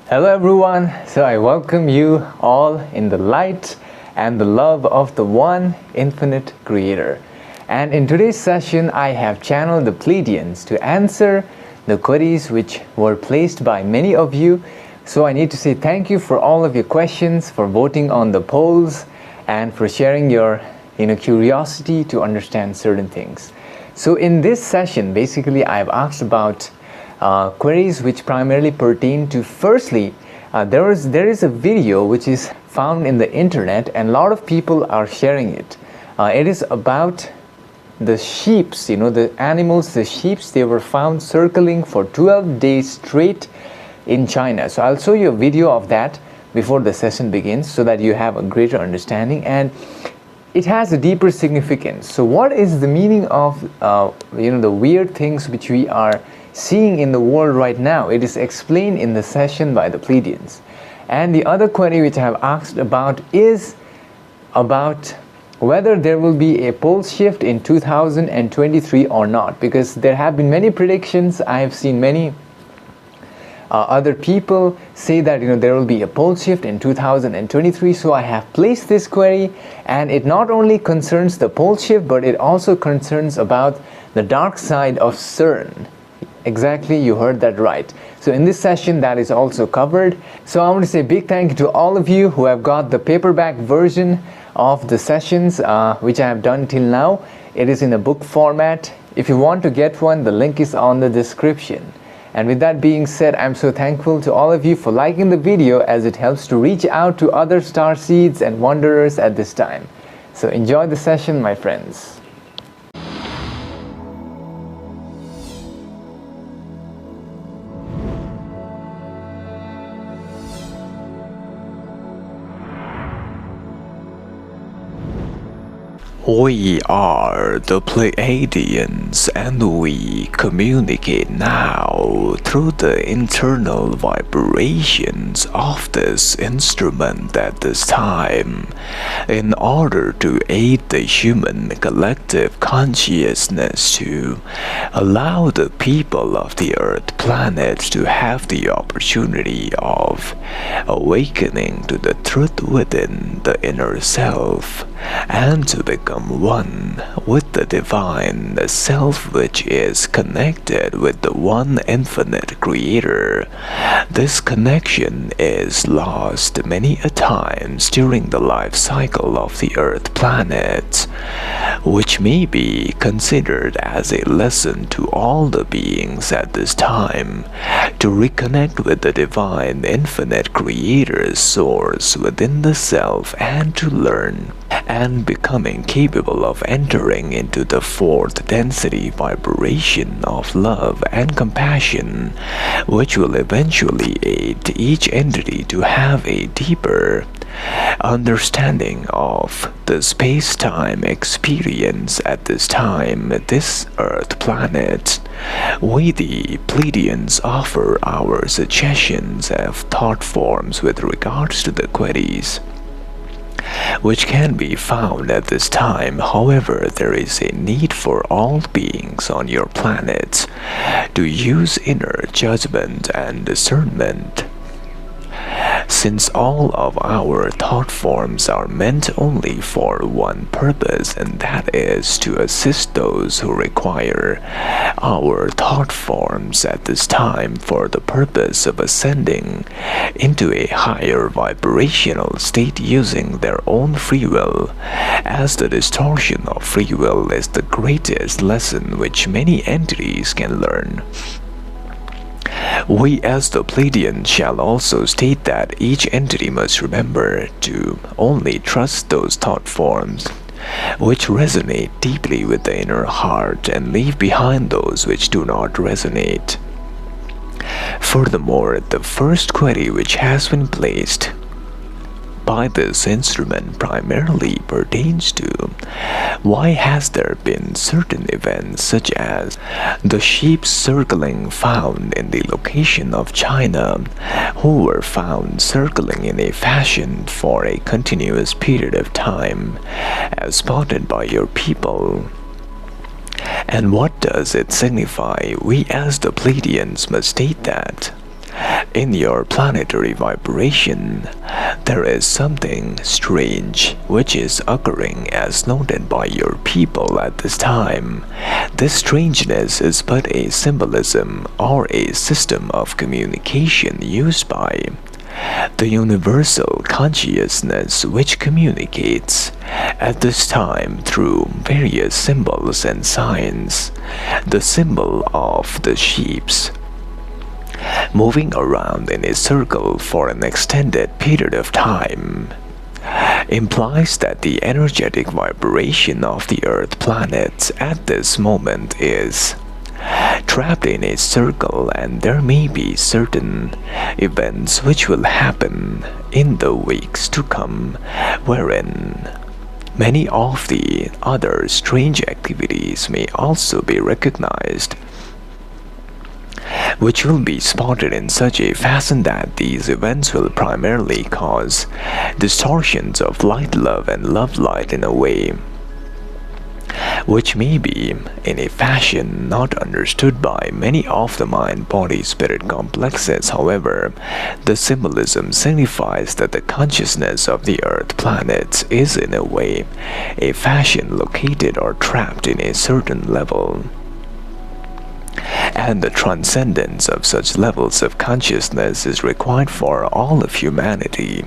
Hello everyone, so I welcome you all in the light and the love of the one infinite creator. And in today's session, I have channeled the Pleiadians to answer the queries which were placed by many of you. So I need to say thank you for all of your questions, for voting on the polls, and for sharing your curiosity to understand certain things. So in this session, basically I've asked about queries which primarily pertain to, firstly, there is a video which is found in the internet and a lot of people are sharing it. It is about the sheeps, the animals, the sheeps, they were found circling for 12 days straight in China. So I'll show you a video of that before the session begins so that you have a greater understanding, and it has a deeper significance. So what is the meaning of the weird things which we are seeing in the world right now? It is explained in the session by the Pleiadians. And the other query which I have asked about is about whether there will be a pole shift in 2023 or not, because there have been many predictions. I have seen many other people say that there will be a pole shift in 2023. So I have placed this query, and it not only concerns the pole shift, but it also concerns about the dark side of CERN. Exactly, you heard that right. So in this session, that is also covered. So I want to say a big thank you to all of you who have got the paperback version of the sessions which I have done till now. It is in a book format. If you want to get one, the link is on the description. And with that being said, I'm so thankful to all of you for liking the video, as it helps to reach out to other star seeds and wanderers at this time. So enjoy the session, my friends. We are the Pleiadians, and we communicate now through the internal vibrations of this instrument at this time, in order to aid the human collective consciousness to allow the people of the Earth planet to have the opportunity of awakening to the truth within the inner self, and to become one with the divine self, which is connected with the one infinite creator. This connection is lost many a times during the life cycle of the Earth planet, which may be considered as a lesson to all the beings at this time to reconnect with the divine infinite creator's source within the self, and to learn and becoming capable of entering into the fourth density vibration of love and compassion, which will eventually aid each entity to have a deeper understanding of the space-time experience at this time, this Earth planet. We, the Pleiadians, offer our suggestions of thought forms with regards to the queries which can be found at this time. However, there is a need for all beings on your planet to use inner judgment and discernment, since all of our thought forms are meant only for one purpose, and that is to assist those who require our thought forms at this time for the purpose of ascending into a higher vibrational state using their own free will, as the distortion of free will is the greatest lesson which many entities can learn. We as the Pleiadians shall also state that each entity must remember to only trust those thought forms which resonate deeply with the inner heart, and leave behind those which do not resonate. Furthermore, the first query which has been placed by this instrument primarily pertains to why has there been certain events such as the sheep circling found in the location of China, who were found circling in a fashion for a continuous period of time as spotted by your people. And what does it signify? We as the Pleiadians must state that in your planetary vibration, there is something strange which is occurring as noted by your people at this time. This strangeness is but a symbolism or a system of communication used by the universal consciousness, which communicates at this time through various symbols and signs. The symbol of the sheeps moving around in a circle for an extended period of time implies that the energetic vibration of the Earth planet at this moment is trapped in a circle, and there may be certain events which will happen in the weeks to come wherein many of the other strange activities may also be recognized, which will be spotted in such a fashion that these events will primarily cause distortions of light love and love light in a way which may be in a fashion not understood by many of the mind-body-spirit complexes. However, the symbolism signifies that the consciousness of the Earth planet is in a way a fashion located or trapped in a certain level, and the transcendence of such levels of consciousness is required for all of humanity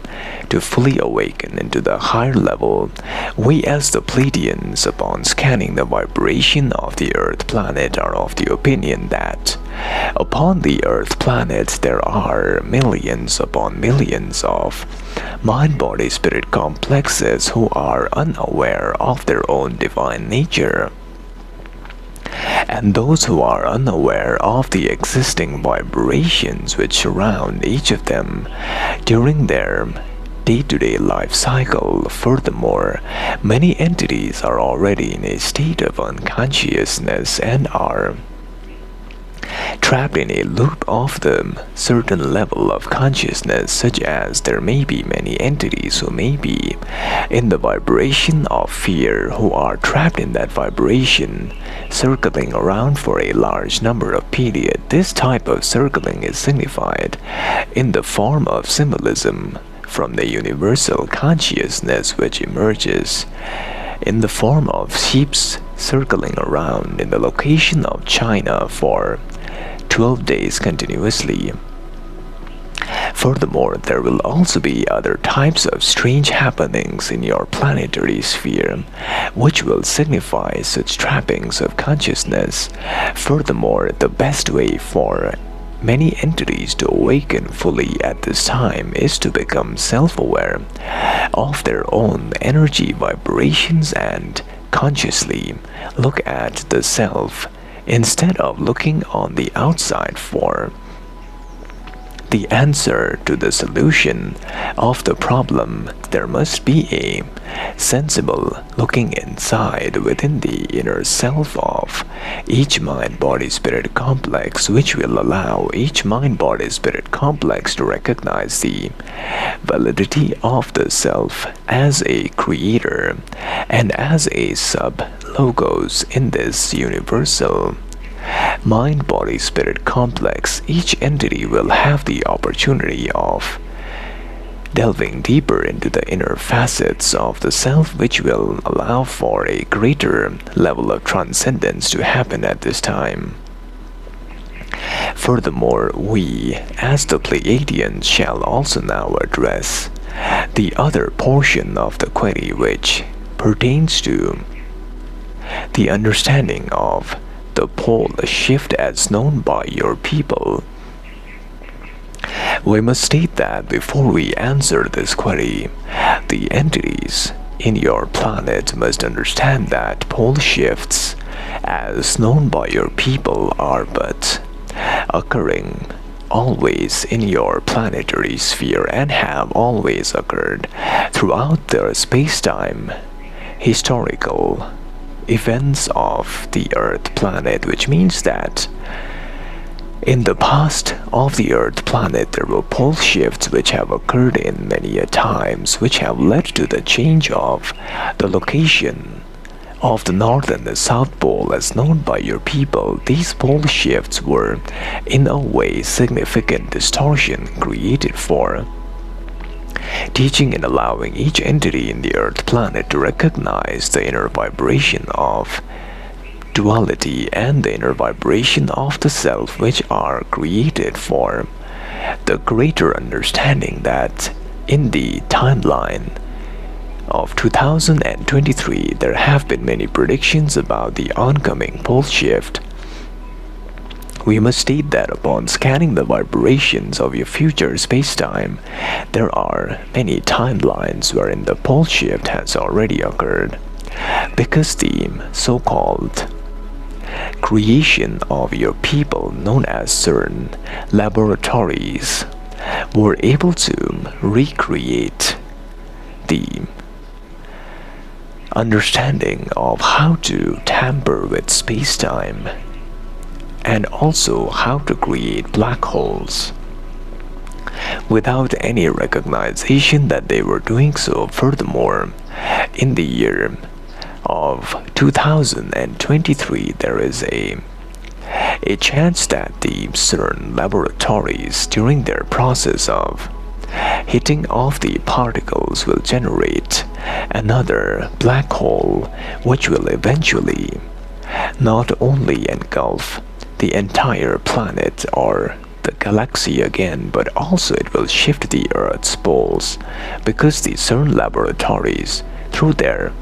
to fully awaken into the higher level. We as the Pleiadians, upon scanning the vibration of the Earth planet, are of the opinion that upon the Earth planet there are millions upon millions of mind-body-spirit complexes who are unaware of their own divine nature, and those who are unaware of the existing vibrations which surround each of them during their day-to-day life cycle. Furthermore, many entities are already in a state of unconsciousness and are trapped in a loop of the certain level of consciousness, such as there may be many entities who may be in the vibration of fear, who are trapped in that vibration, circling around for a large number of period. This type of circling is signified in the form of symbolism from the universal consciousness, which emerges in the form of sheeps circling around in the location of China for 12 days continuously. Furthermore, there will also be other types of strange happenings in your planetary sphere, which will signify such trappings of consciousness. Furthermore, the best way for many entities to awaken fully at this time is to become self-aware of their own energy vibrations and consciously look at the self instead of looking on the outside for the answer to the solution of the problem. There must be a sensible looking inside within the inner self of each mind-body-spirit complex, which will allow each mind-body-spirit complex to recognize the validity of the self as a creator and as a sub-logos in this universal mind-body-spirit complex. Each entity will have the opportunity of delving deeper into the inner facets of the self, which will allow for a greater level of transcendence to happen at this time. Furthermore, we, as the Pleiadians, shall also now address the other portion of the query, which pertains to the understanding of the pole shift as known by your people. We must state that before we answer this query, the entities in your planet must understand that pole shifts as known by your people are but occurring always in your planetary sphere and have always occurred throughout the space-time historical events of the Earth planet, which means that in the past of the Earth planet there were pole shifts which have occurred in many a times, which have led to the change of the location of the North and the South Pole as known by your people, these pole shifts were in a way significant distortion created for teaching and allowing each entity in the Earth planet to recognize the inner vibration of duality and the inner vibration of the self, which are created for the greater understanding that in the timeline of 2023 there have been many predictions about the oncoming pole shift. We must state that upon scanning the vibrations of your future spacetime, there are many timelines wherein the pole shift has already occurred, because the so-called creation of your people known as CERN laboratories were able to recreate the understanding of how to tamper with space-time and also how to create black holes without any recognition that they were doing so. Furthermore, in the year of 2023 there is a chance that the CERN laboratories during their process of hitting off the particles will generate another black hole, which will eventually not only engulf the entire planet or the galaxy again, but also it will shift the Earth's poles, because the CERN laboratories, through their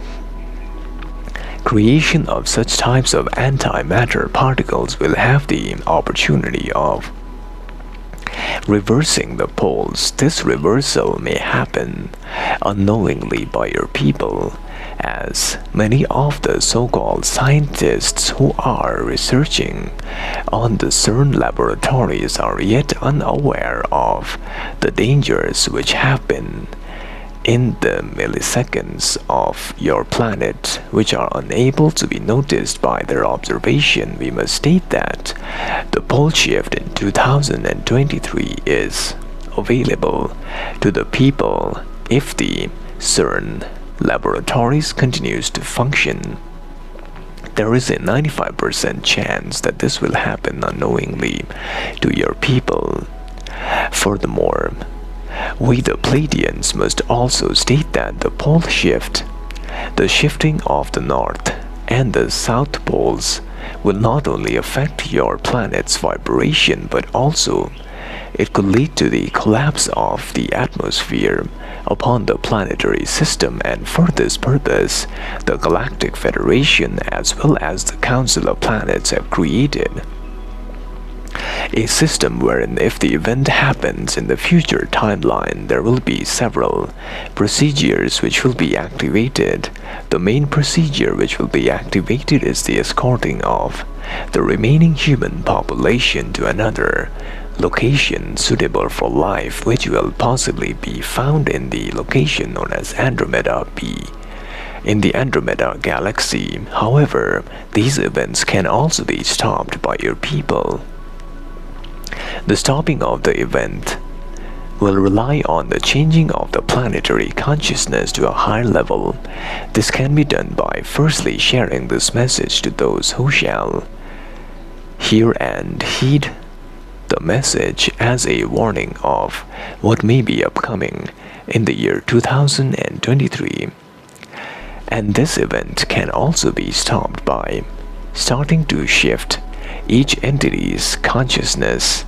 creation of such types of antimatter particles, will have the opportunity of reversing the poles. This reversal may happen unknowingly by your people, as many of the so-called scientists who are researching on the CERN laboratories are yet unaware of the dangers which have been in the milliseconds of your planet, which are unable to be noticed by their observation. We must state that the pole shift in 2023 is available to the people if the CERN laboratories continues to function. There is a 95% chance that this will happen unknowingly to your people. Furthermore, we the Pleiadians must also state that the pole shift, the shifting of the North and the South poles, will not only affect your planet's vibration, but also it could lead to the collapse of the atmosphere upon the planetary system, and for this purpose the Galactic Federation as well as the Council of Planets have created a system wherein if the event happens in the future timeline, there will be several procedures which will be activated. The main procedure which will be activated is the escorting of the remaining human population to another location suitable for life, which will possibly be found in the location known as Andromeda B in the Andromeda galaxy. However, these events can also be stopped by your people. The stopping of the event will rely on the changing of the planetary consciousness to a higher level. This can be done by firstly sharing this message to those who shall hear and heed the message as a warning of what may be upcoming in the year 2023. And this event can also be stopped by starting to shift each entity's consciousness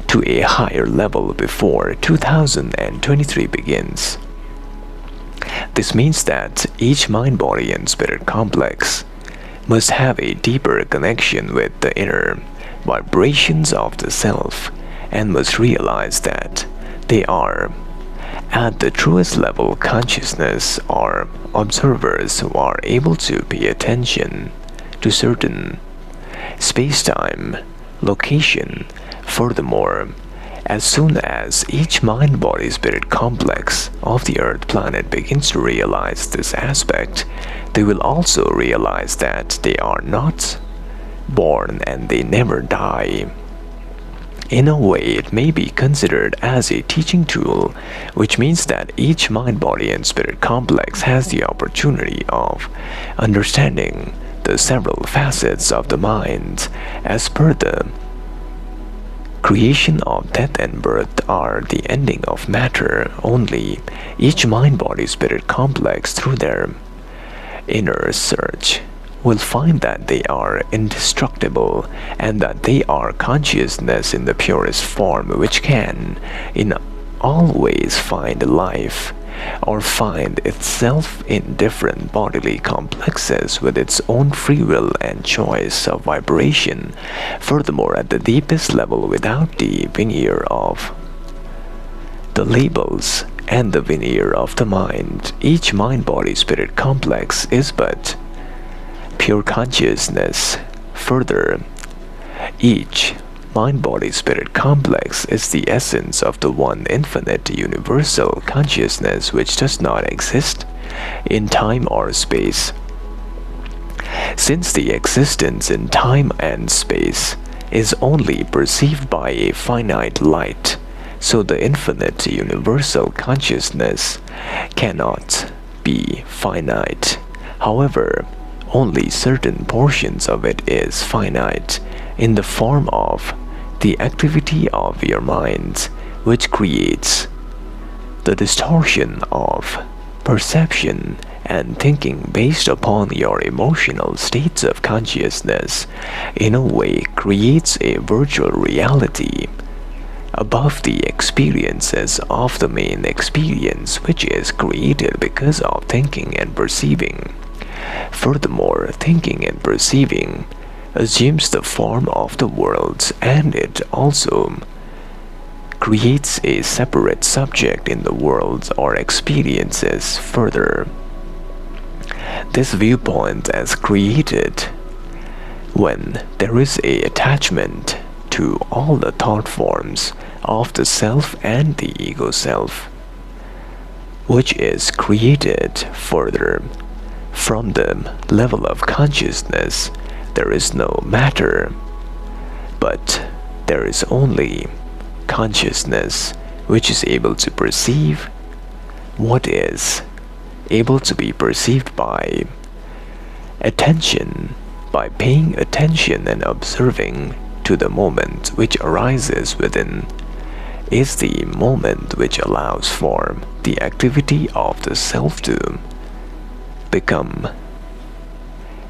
to a higher level before 2023 begins. This means that each mind, body, and spirit complex must have a deeper connection with the inner vibrations of the self and must realize that they are at the truest level consciousness, or observers who are able to pay attention to certain space-time location. Furthermore, as soon as each mind, body, spirit complex of the Earth planet begins to realize this aspect, they will also realize that they are not born and they never die. In a way, it may be considered as a teaching tool, which means that each mind, body, and spirit complex has the opportunity of understanding the several facets of the mind. As per the creation of death and birth are the ending of matter only, each mind, body, spirit complex, through their inner search, will find that they are indestructible and that they are consciousness in the purest form, which can in all ways find life or find itself in different bodily complexes with its own free will and choice of vibration. Furthermore, at the deepest level, without the veneer of the labels and the veneer of the mind, each mind, body, spirit complex is but pure consciousness. Further, each mind, body, spirit complex is the essence of the one infinite universal consciousness which does not exist in time or space. Since the existence in time and space is only perceived by a finite light, so the infinite universal consciousness cannot be finite. However, only certain portions of it is finite in the form of the activity of your mind, which creates the distortion of perception and thinking based upon your emotional states of consciousness. In a way, creates a virtual reality above the experiences of the main experience, which is created because of thinking and perceiving. Furthermore, thinking and perceiving assumes the form of the worlds, and it also creates a separate subject in the worlds or experiences. Further, this viewpoint is created when there is a attachment to all the thought forms of the self and the ego self, which is created. Further, from the level of consciousness, there is no matter, but there is only consciousness, which is able to perceive what is able to be perceived by attention, by paying attention and observing to the moment which arises within, is the moment which allows for the activity of the self to become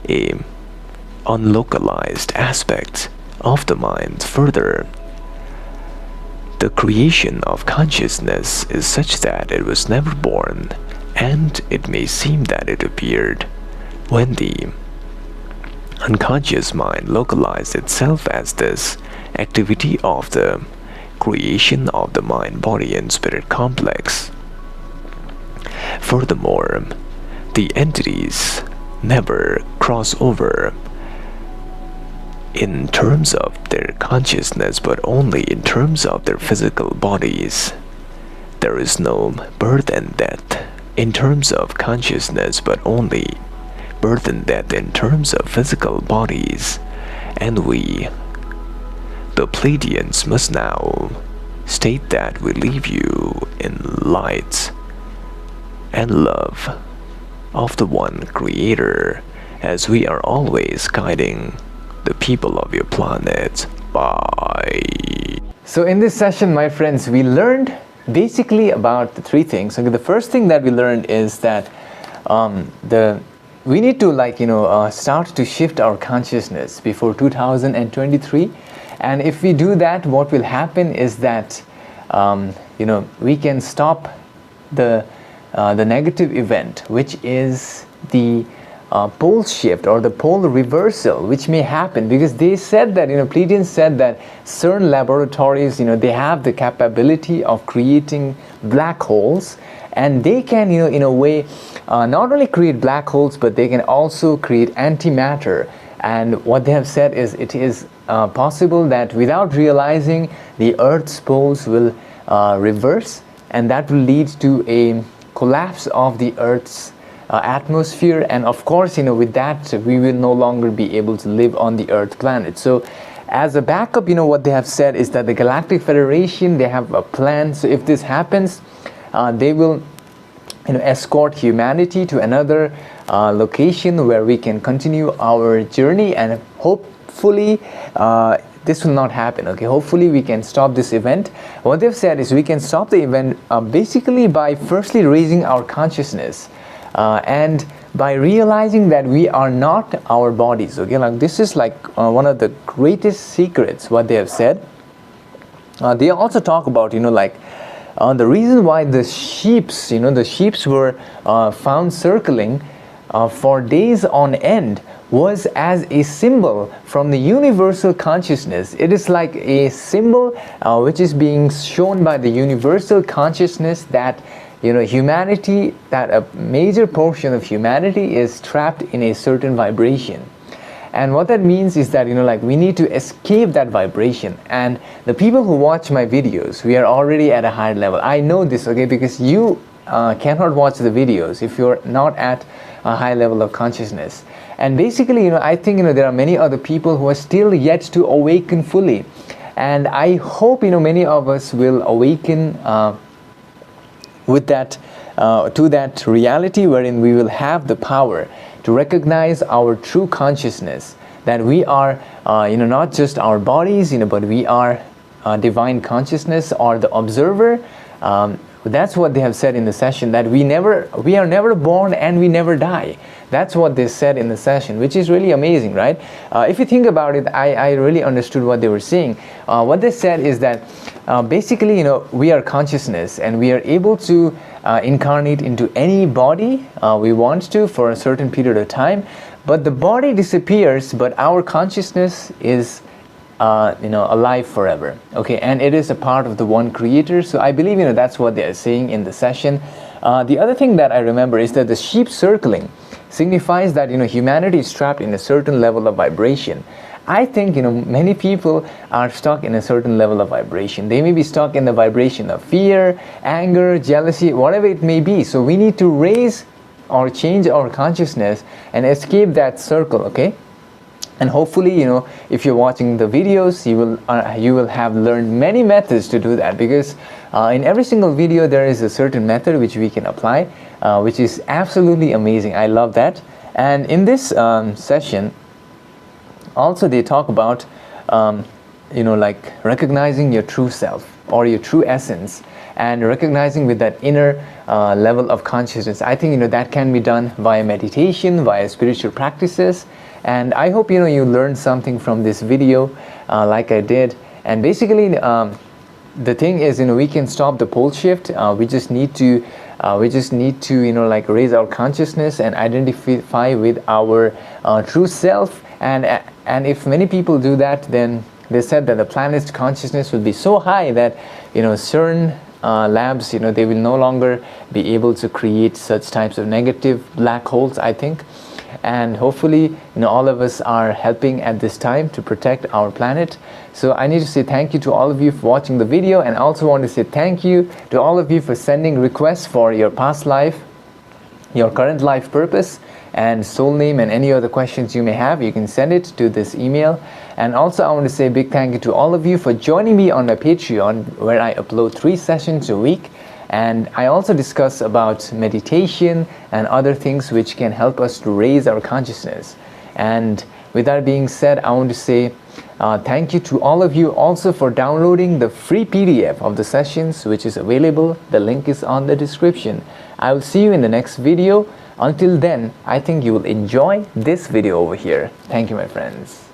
a unlocalized aspect of the mind. Further, the creation of consciousness is such that it was never born, and it may seem that it appeared when the unconscious mind localized itself as this activity of the creation of the mind, body, and spirit complex. Furthermore, the entities never cross over in terms of their consciousness, but only in terms of their physical bodies. There is no birth and death in terms of consciousness, but only birth and death in terms of physical bodies. And we, the Pleiadians, must now state that we leave you in light and love of the one Creator, as we are always guiding the people of your planet. Bye. So in this session, my friends, we learned basically about the three things. Okay, the first thing that we learned is that we need to start to shift our consciousness before 2023, and if we do that, what will happen is that we can stop the negative event, which is the pole shift or the pole reversal, which may happen, because they said that, Pleiadians said that CERN laboratories, they have the capability of creating black holes, and they can, in a way, not only create black holes, but they can also create antimatter. And what they have said is it is possible that without realizing, the Earth's poles will reverse, and that will lead to a collapse of the Earth's atmosphere, and of course, with that, we will no longer be able to live on the Earth planet. So as a backup, what they have said is that the Galactic Federation, they have a plan. So if this happens, they will escort humanity to another location where we can continue our journey, and hopefully this will not happen. Okay, hopefully we can stop this event. What they've said is we can stop the event basically by firstly raising our consciousness and by realizing that we are not our bodies. Okay, like this is like one of the greatest secrets what they have said. They also talk about the reason why the sheeps were found circling for days on end was as a symbol from the universal consciousness. It is like a symbol which is being shown by the universal consciousness that humanity, that a major portion of humanity is trapped in a certain vibration. And what that means is that we need to escape that vibration. And the people who watch my videos, we are already at a higher level. I know this, okay, because you cannot watch the videos if you're not at a high level of consciousness. And basically, I think there are many other people who are still yet to awaken fully. And I hope many of us will awaken with that to that reality wherein we will have the power to recognize our true consciousness, that we are not just our bodies, but we are divine consciousness or the observer. That's what they have said in the session, that we are never born and we never die. That's what they said in the session, which is really amazing, right? If you think about it, I really understood what they were saying. What they said is that basically, we are consciousness and we are able to incarnate into any body we want to for a certain period of time. But the body disappears, but our consciousness is alive forever. Okay, and it is a part of the one creator. So I believe that's what they are saying in the session. The other thing that I remember is that the sheep circling signifies that humanity is trapped in a certain level of vibration. I think many people are stuck in a certain level of vibration. They may be stuck in the vibration of fear, anger, jealousy, whatever it may be. So we need to raise or change our consciousness and escape that circle. Okay, and hopefully if you're watching the videos, you will have learned many methods to do that, because in every single video there is a certain method which we can apply, which is absolutely amazing. I love that. And in this session also they talk about recognizing your true self or your true essence, and recognizing with that inner level of consciousness. I think that can be done via meditation, via spiritual practices. And I hope you learned something from this video like I did. And basically the thing is we can stop the pole shift. We just need to raise our consciousness and identify with our true self. And if many people do that, then they said that the planet's consciousness will be so high that CERN labs, they will no longer be able to create such types of negative black holes, I think. And hopefully all of us are helping at this time to protect our planet. So I need to say thank you to all of you for watching the video, and I also want to say thank you to all of you for sending requests for your past life, your current life purpose, and soul name, and any other questions you may have. You can send it to this email. And also I want to say a big thank you to all of you for joining me on my Patreon, where I upload 3 sessions a week. And I also discuss about meditation and other things which can help us to raise our consciousness. And with that being said, I want to say thank you to all of you also for downloading the free PDF of the sessions, which is available. The link is on the description. I will see you in the next video. Until then, I think you will enjoy this video over here. Thank you, my friends.